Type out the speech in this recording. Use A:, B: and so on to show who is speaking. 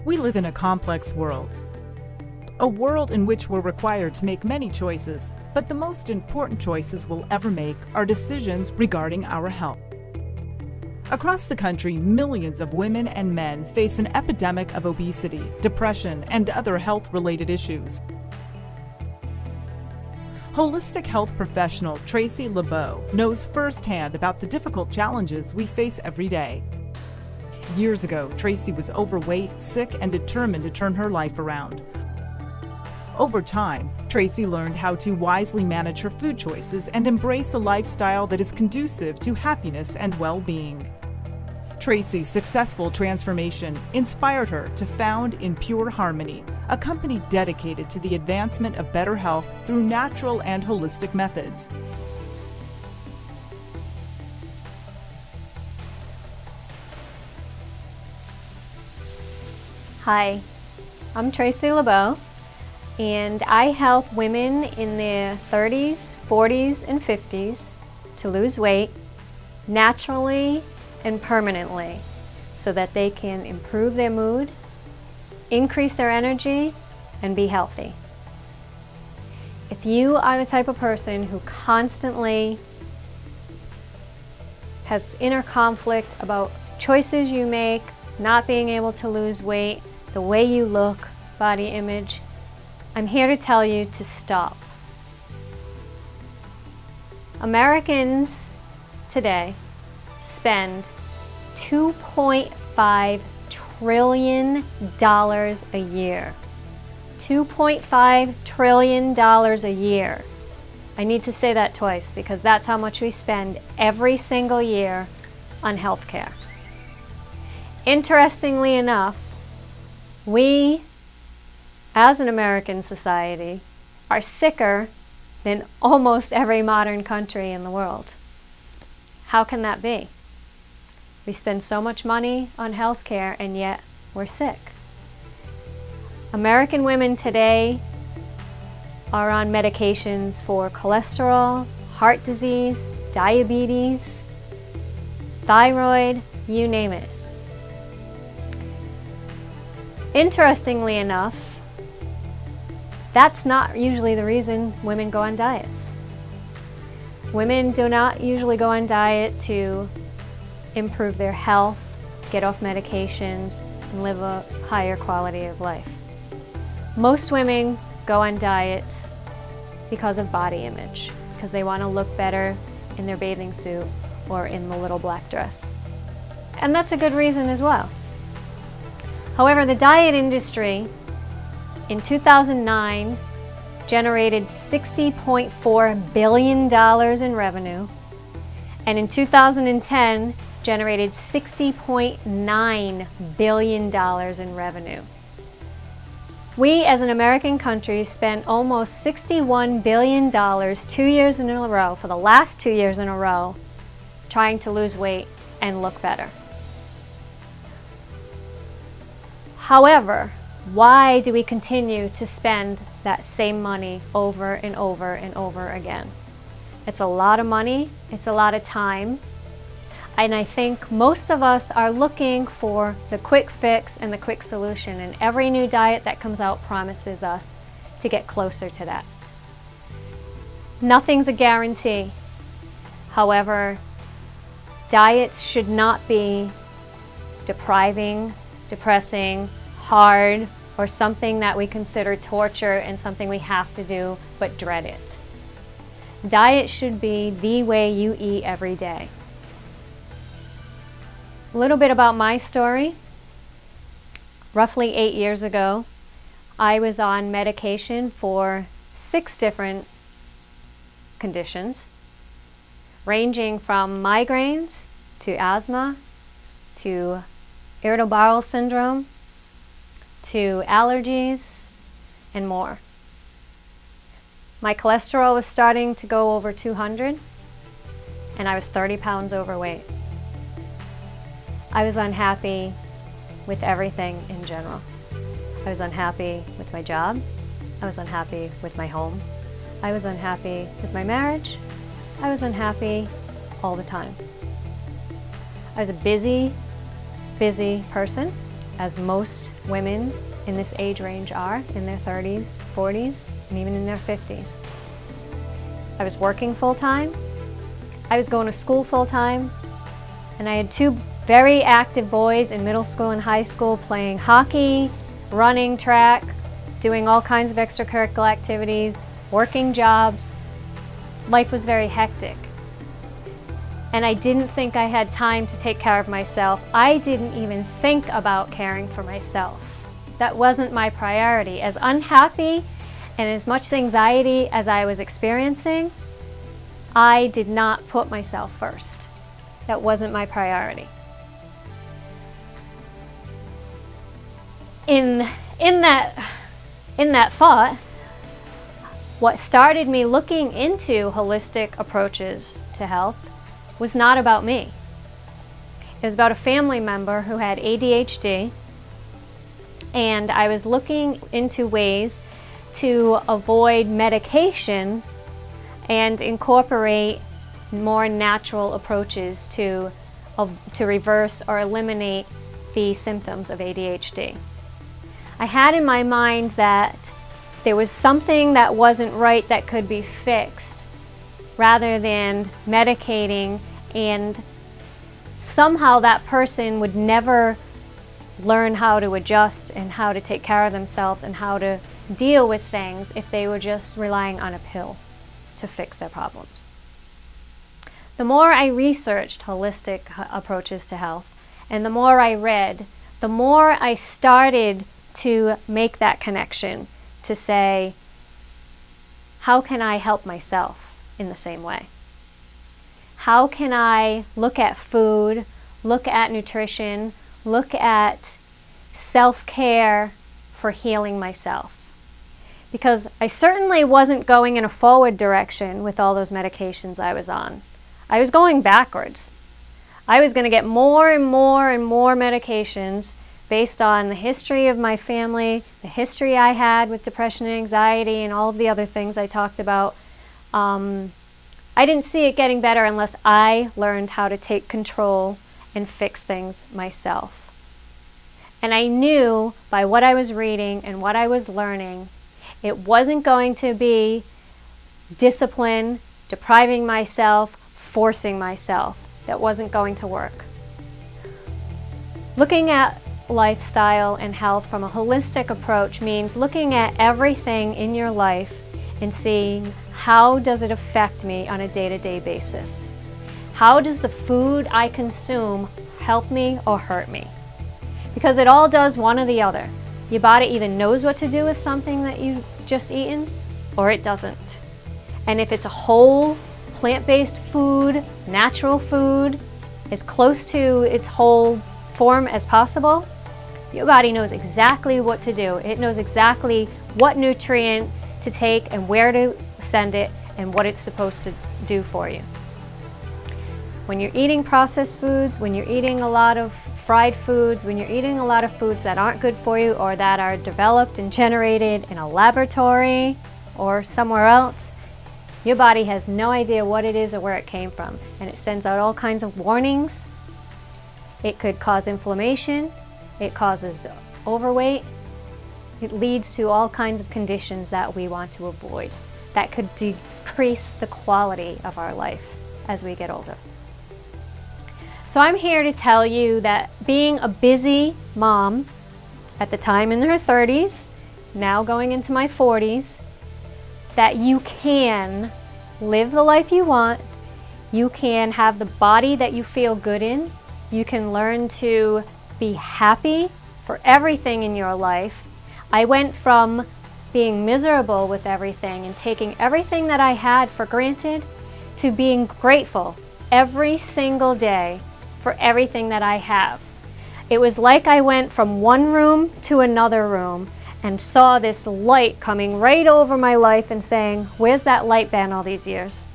A: We live in a complex world. A world in which we're required to make many choices, but the most important choices we'll ever make are decisions regarding our health. Across the country, millions of women and men face an epidemic of obesity, depression, and other health-related issues. Holistic health professional Tracy LeBeau knows firsthand about the difficult challenges we face every day. Years ago, Tracy was overweight, sick, and determined to turn her life around. Over time, Tracy learned how to wisely manage her food choices and embrace a lifestyle that is conducive to happiness and well-being. Tracy's successful transformation inspired her to found In Pure Harmony, a company dedicated to the advancement of better health through natural and holistic methods.
B: Hi, I'm Tracy LeBeau, and I help women in their 30s, 40s, and 50s to lose weight naturally and permanently so that they can improve their mood, increase their energy, and be healthy. If you are the type of person who constantly has inner conflict about choices you make, not being able to lose weight, the way you look, body image, I'm here to tell you to stop. Americans today spend $2.5 trillion a year. $2.5 trillion a year. I need to say that twice because that's how much we spend every single year on healthcare. Interestingly enough, we, as an American society, are sicker than almost every modern country in the world. How can that be? We spend so much money on healthcare and yet we're sick. American women today are on medications for cholesterol, heart disease, diabetes, thyroid, you name it. Interestingly enough, that's not usually the reason women go on diets. Women do not usually go on diet to improve their health, get off medications, and live a higher quality of life. Most women go on diets because of body image, because they want to look better in their bathing suit or in the little black dress. And that's a good reason as well. However, the diet industry in 2009 generated $60.4 billion in revenue, and in 2010 generated $60.9 billion in revenue. We as an American country spent almost $61 billion 2 years in a row, for the last 2 years in a row, trying to lose weight and look better. However, why do we continue to spend that same money over and over and over again? It's a lot of money, it's a lot of time, and I think most of us are looking for the quick fix and the quick solution, and every new diet that comes out promises us to get closer to that. Nothing's a guarantee. However, diets should not be depriving, depressing, hard, or something that we consider torture and something we have to do but dread it. Diet should be the way you eat every day. A little bit about my story. Roughly 8 years ago, I was on medication for 6 different conditions, ranging from migraines to asthma to irritable bowel syndrome to allergies and more. My cholesterol was starting to go over 200 and I was 30 pounds overweight. I was unhappy with everything in general. I was unhappy with my job. I was unhappy with my home. I was unhappy with my marriage. I was unhappy all the time. I was a busy person. as most women in this age range are, in their 30s, 40s, and even in their 50s. I was working full-time, I was going to school full-time, and I had two very active boys in middle school and high school playing hockey, running track, doing all kinds of extracurricular activities, working jobs. Life was very hectic. And I didn't think I had time to take care of myself. I didn't even think about caring for myself. That wasn't my priority. As unhappy and as much anxiety as I was experiencing, I did not put myself first. That wasn't my priority. In that thought, what started me looking into holistic approaches to health was not about me. It was about a family member who had ADHD, and I was looking into ways to avoid medication and incorporate more natural approaches to reverse or eliminate the symptoms of ADHD. I had in my mind that there was something that wasn't right that could be fixed rather than medicating, and somehow that person would never learn how to adjust and how to take care of themselves and how to deal with things if they were just relying on a pill to fix their problems. The more I researched holistic approaches to health and the more I read, the more I started to make that connection to say, how can I help myself in the same way? How can I look at food, look at nutrition, look at self-care for healing myself? Because I certainly wasn't going in a forward direction with all those medications I was on. I was going backwards. I was going to get more and more and more medications based on the history of my family, the history I had with depression and anxiety and all of the other things I talked about. I didn't see it getting better unless I learned how to take control and fix things myself. And I knew by what I was reading and what I was learning, it wasn't going to be discipline, depriving myself, forcing myself. That wasn't going to work. Looking at lifestyle and health from a holistic approach means looking at everything in your life and seeing how does it affect me on a day-to-day basis. How does the food I consume help me or hurt me? Because it all does one or the other. Your body either knows what to do with something that you've just eaten or it doesn't. And if it's a whole plant-based food, natural food, as close to its whole form as possible, your body knows exactly what to do. It knows exactly what nutrient to take and where to send it and what it's supposed to do for you. When you're eating processed foods, when you're eating a lot of fried foods, when you're eating a lot of foods that aren't good for you or that are developed and generated in a laboratory or somewhere else, your body has no idea what it is or where it came from, and it sends out all kinds of warnings. It could cause inflammation, it causes overweight, it leads to all kinds of conditions that we want to avoid that could decrease the quality of our life as we get older. So I'm here to tell you that being a busy mom at the time in her 30s, now going into my 40s, that you can live the life you want, you can have the body that you feel good in, you can learn to be happy for everything in your life. I went from being miserable with everything and taking everything that I had for granted to being grateful every single day for everything that I have. It was like I went from one room to another room and saw this light coming right over my life and saying, where's that light been all these years?